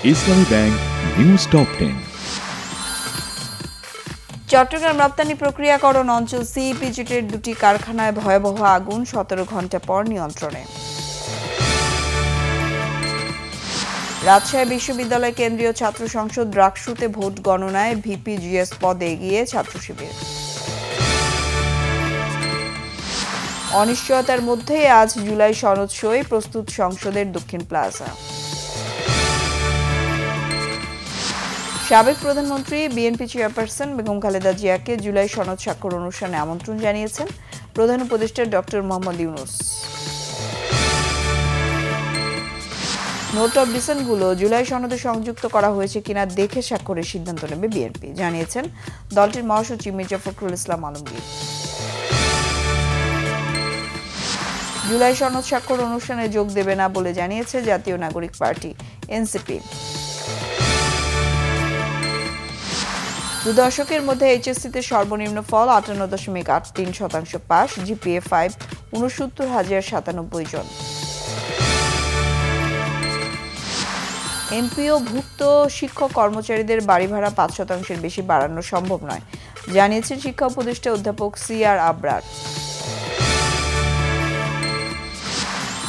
ইসলামী bank news top 10। Chittagong রপ্তানি প্রক্রিয়াকরণ অঞ্চল সিইপিজেডের দুটি কারখানায় ভয়াবহ আগুন, 17 ঘণ্টা পর নিয়ন্ত্রণে। রাজশাহী বিশ্ববিদ্যালয় কেন্দ্রীয় ছাত্র সংসদ রাকসুতে ভোট গণনায় ভিপিজিএস পদে এগিয়ে ছাত্র শিবির। অনিশ্চয়তার মধ্যেই আজ জুলাই সনদ সই, প্রস্তুত সংসদের দক্ষিণ প্লাজা। সাবেক প্রধানমন্ত্রী বিএনপি চেয়ারপারসন বেগম খালেদা জিয়াকে জুলাই সনদ স্বাক্ষর অনুষ্ঠানে আমন্ত্রণ জানিয়েছেন প্রধান উপদেষ্টা doctor Mohammad Yunus. Note of ডিসেন্টগুলো জুলাই সনদে সংযুক্ত করা হয়েছে কিনা দেখে স্বাক্ষরের সিদ্ধান্ত নেবে বিএনপি, জানিয়েছেন দলটির মহাসচিব মির্জা ফখরুল ইসলাম আলমগীর। জুলাই সনদ স্বাক্ষর অনুষ্ঠানে যোগ দেবে না বলে জানিয়েছে জাতীয় নাগরিক পার্টি এনসিপি। 2 দশকের মধ্যে এইচএসসিতে সর্বনিম্ন ফল 58.83% পাস, জিপিএ 5 69,097 জন। এমপিও ভুক্ত শিক্ষক কর্মচারীদের বাড়ি ভাড়া 5% বেশি বাড়ানো সম্ভব নয়, জানিয়েছেন শিক্ষা উপদেষ্টা অধ্যাপক সিআর আবরার।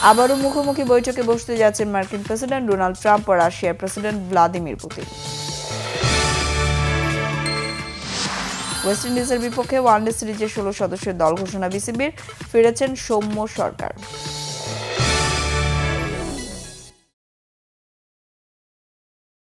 আবারও মুখোমুখি বৈঠকে বসতে যাচ্ছেন মার্কিন প্রেসিডেন্ট ডোনাল্ড ট্রাম্প ও রাশিয়ার প্রেসিডেন্ট ভ্লাদিমির পুতিন। ওয়েস্ট ইন্ডিজের বিপক্ষে ওয়ানডে সিরিজের 16 সদস্যের দল ঘোষণা বিসিবির, ফিরেছেন সৌম্য সরকার।